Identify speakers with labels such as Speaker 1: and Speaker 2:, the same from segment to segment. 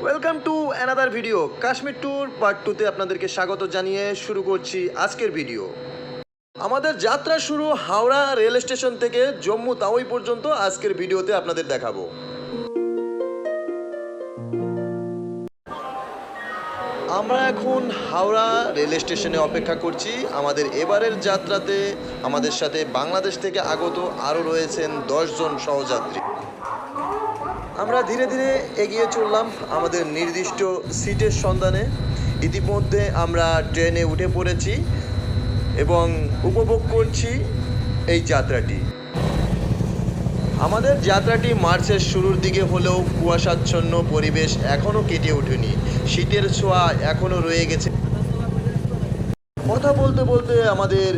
Speaker 1: Welcome to another video Kashmir tour part 2তে আপনাদেরকে স্বাগত জানিয়ে শুরু করছি আজকের ভিডিও। আমাদের যাত্রা শুরু হাওড়া রেল স্টেশন থেকে জম্মু তাওয়াই পর্যন্ত আজকের ভিডিওতে আপনাদের দেখাবো। আমরা এখন হাওড়া রেল স্টেশনে অপেক্ষা করছি। আমাদের এবারের যাত্রাতে আমাদের সাথে বাংলাদেশ থেকে আগত আরও রয়েছেন 10 জন সহযাত্রী। আমরা ধীরে ধীরে এগিয়ে চললাম আমাদের নির্দিষ্ট সিটের সন্ধানে। ইতিমধ্যে আমরা ট্রেনে উঠে পড়েছি এবং উপভোগ করছি এই যাত্রাটি। আমাদের যাত্রাটি মার্চের শুরুর দিকে হলেও কুয়াশাচ্ছন্ন পরিবেশ এখনও কেটে ওঠেনি, শীতের ছোঁয়া এখনও রয়ে গেছে। কথা বলতে বলতে আমাদের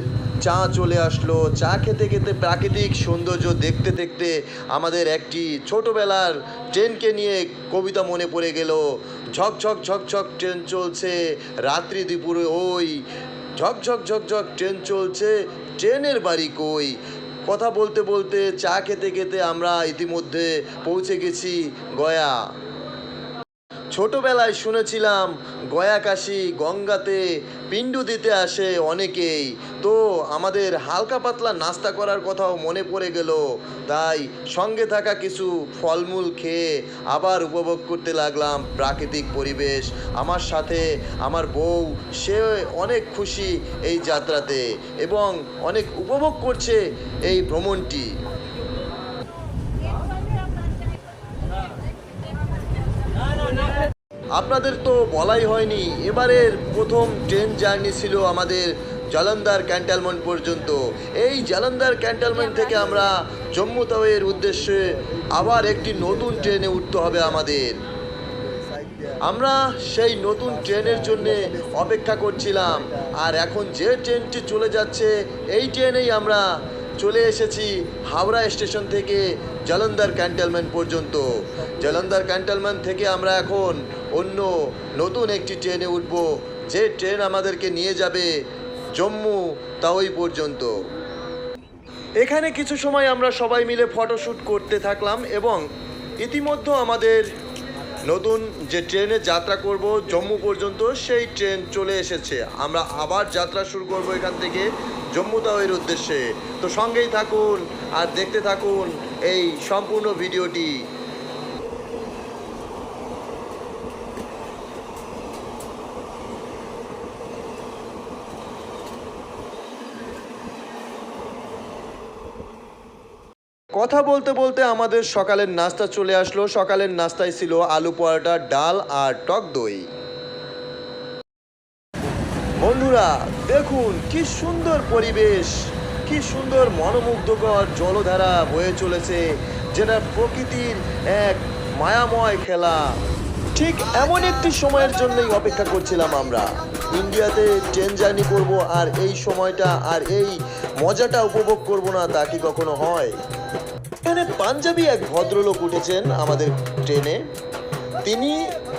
Speaker 1: চা চলে আসলো। চা খেতে খেতে প্রাকৃতিক সৌন্দর্য দেখতে দেখতে আমাদের একটি ছোটোবেলার ট্রেনকে নিয়ে কবিতা মনে পড়ে গেল। ঝকঝক ঝকঝক ট্রেন চলছে রাত্রি দুপুরে ওই, ঝকঝক ঝকঝক ট্রেন চলছে ট্রেনের বাড়ি কই। কথা বলতে বলতে চা খেতে খেতে আমরা ইতিমধ্যে পৌঁছে গেছি গয়া। ছোটবেলায় শুনেছিলাম গয়া কাশী গঙ্গাতে পিণ্ডু দিতে আসে অনেকেই, তো আমাদের হালকা পাতলা নাস্তা করার কথাও মনে পড়ে গেল। তাই সঙ্গে থাকা কিছু ফলমূল খেয়ে আবার উপভোগ করতে লাগলাম প্রাকৃতিক পরিবেশ। আমার সাথে আমার বউ, সে অনেক খুশি এই যাত্রাতে এবং অনেক উপভোগ করছে এই ভ্রমণটি। আপনাদের তো বলাই হয়নি, এবারের প্রথম ট্রেন জার্নি ছিল আমাদের জালন্ধার ক্যান্টনমেন্ট পর্যন্ত। এই জালন্ধার ক্যান্টনমেন্ট থেকে আমরা জম্মু তাওয়াইয়ের উদ্দেশ্যে আবার একটি নতুন ট্রেনে উঠতে হবে আমাদের। আমরা সেই নতুন ট্রেনের জন্য অপেক্ষা করছিলাম, আর এখন যে ট্রেনটি চলে যাচ্ছে এই ট্রেনেই আমরা চলে এসেছি হাওড়া স্টেশন থেকে জালন্ধার ক্যান্টনমেন্ট পর্যন্ত। জালন্ধার ক্যান্টনমেন্ট থেকে আমরা এখন অন্য নতুন একটি ট্রেনে উঠব, যে ট্রেন আমাদেরকে নিয়ে যাবে জম্মু তাওয়াই পর্যন্ত। এখানে কিছু সময় আমরা সবাই মিলে ফটোশ্যুট করতে থাকলাম এবং ইতিমধ্যে আমাদের নতুন যে ট্রেনে যাত্রা করব জম্মু পর্যন্ত সেই ট্রেন চলে এসেছে। আমরা আবার যাত্রা শুরু করব এখান থেকে জম্মু তাওয়াইয়ের উদ্দেশ্যে। তো সঙ্গেই থাকুন আর দেখতে থাকুন এই সম্পূর্ণ ভিডিওটি। কথা বলতে বলতে আমাদের সকালের নাস্তা চলে আসলো। সকালের নাস্তায় ছিল আলু পরোটা, ডাল আর টক দই। বন্ধুরা দেখুন কি সুন্দর পরিবেশ, কি সুন্দর মনোমুগ্ধকর জলধারা বয়ে চলেছে, যেটা প্রকৃতির এক মায়াময় খেলা। ঠিক এমন একটি সময়ের জন্যই অপেক্ষা করছিলাম আমরা। ইন্ডিয়াতে ট্রেন জার্নি করব আর এই সময়টা আর এই মজাটা উপভোগ করব না, তা কি কখনো হয়? এখানে পাঞ্জাবি এক ভদ্রলোক উঠেছেন আমাদের ট্রেনে। তিনি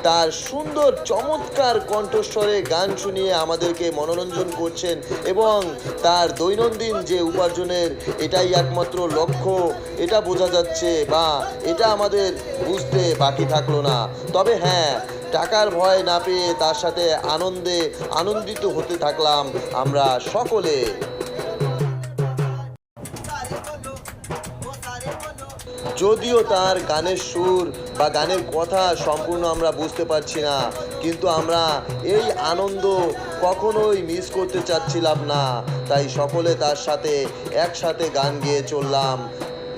Speaker 1: তার সুন্দর চমৎকার কণ্ঠস্বরে গান শুনিয়ে আমাদেরকে মনোরঞ্জন করছেন এবং তার দৈনন্দিন যে উপার্জনের এটাই একমাত্র লক্ষ্য, এটা বোঝা যাচ্ছে বা এটা আমাদের বুঝতে বাকি থাকলো না। তবে হ্যাঁ, টাকার ভয় না পেয়ে তার সাথে আনন্দিত হতে থাকলাম আমরা সকলে। যদিও তার গানের সুর বা গানের কথা সম্পূর্ণ আমরা বুঝতে পারছি না, কিন্তু আমরা এই আনন্দ কখনোই মিস করতে চাচ্ছিলাম না। তাই সকলে তার সাথে একসাথে গান গেয়ে চললাম,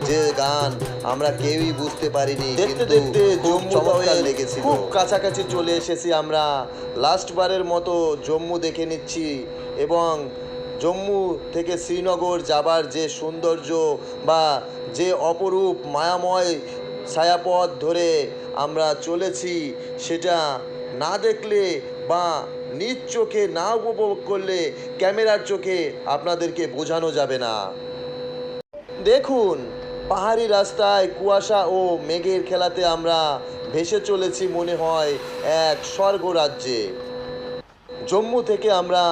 Speaker 1: যে গান আমরা কেউই বুঝতে পারিনি। দেখতে দেখতে চমৎকার লেগেছিল। খুব কাছাকাছি চলে এসেছি আমরা। লাস্টবারের মতো জম্মু দেখে নিচ্ছি এবং জম্মু থেকে শ্রীনগর যাবার যে সৌন্দর্য বা যে অপরূপ মায়াময় ছায়াপথ ধরে আমরা চলেছি, সেটা না দেখলে বা নিজ চোখে না উপভোগ করলে ক্যামেরার চোখে আপনাদেরকে বোঝানো যাবে না। দেখুন পাহাড়ি রাস্তায় কুয়াশা ও মেঘের খেলাতে আমরা ভেসে চলেছি মনে হয় এক স্বর্গ রাজ্যে। জম্মু থেকে আমরা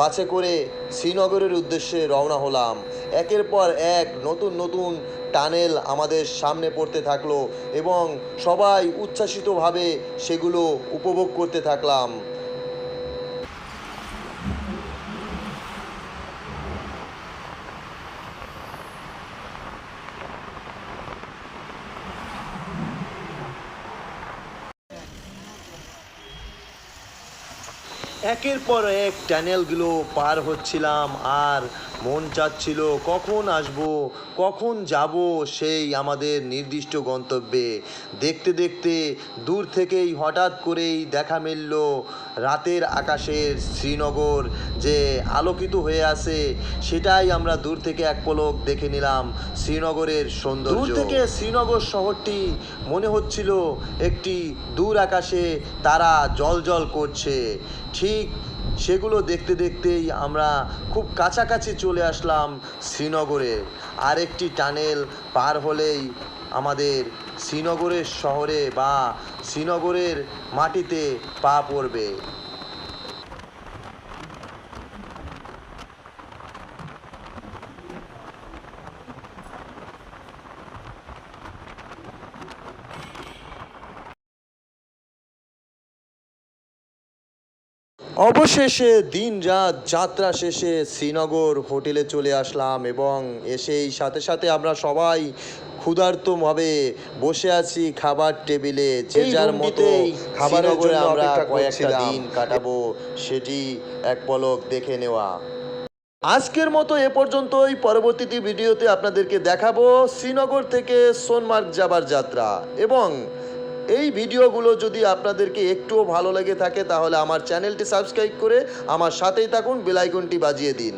Speaker 1: বাসে করে শ্রীনগরের উদ্দেশ্যে রওনা হলাম। একের পর এক নতুন নতুন টানেল আমাদের সামনে পড়তে থাকলো এবং সবাই উচ্ছ্বাসিতভাবে সেগুলো উপভোগ করতে থাকলাম। একের পর এক টানেলগুলো পার হচ্ছিলাম আর মন চাচ্ছিল কখন আসব, কখন যাব সেই আমাদের নির্দিষ্ট গন্তব্যে। দেখতে দেখতে দূর থেকেই হঠাৎ করেই দেখা মিলল রাতের আকাশের শ্রীনগর যে আলোকিত হয়ে আছে, সেটাই আমরা দূর থেকে এক পলক দেখে নিলাম শ্রীনগরের সৌন্দর্য। দূর থেকে শ্রীনগর শহরটি মনে হচ্ছিল একটি দূর আকাশে তারা জ্বলজ্বল করছে। ঠিক সেগুলো দেখতে দেখতেই আমরা খুব কাছাকাছি চলে আসলাম শ্রীনগরে। আরেকটি টানেল পার হলেই আমাদের শ্রীনগরের শহরে বা শ্রীনগরের মাটিতে পা পড়বে। অবশেষে দিন রাত যাত্রা শেষে শ্রীনগর হোটেলে চলে আসলাম এবং এসেই সাথে সাথে আমরা সবাই ক্ষুধার্তভাবে বসে আছি খাবার টেবিলে, যে যার মতো খাবারের জন্য আমরা কয়েকটা দিন কাটাবো সেটি এক পলক দেখে নেওয়া। আজকের মতো এ পর্যন্তই। পরবর্তী ভিডিওতে আপনাদেরকে দেখাবো শ্রীনগর থেকে সোনমার্গ যাবার যাত্রা। এবং এই ভিডিওগুলো যদি আপনাদেরকে একটুও ভালো লেগে থাকে তাহলে আমার চ্যানেলটি সাবস্ক্রাইব করে আমার সাথেই থাকুন, বেল আইকনটি বাজিয়ে দিন।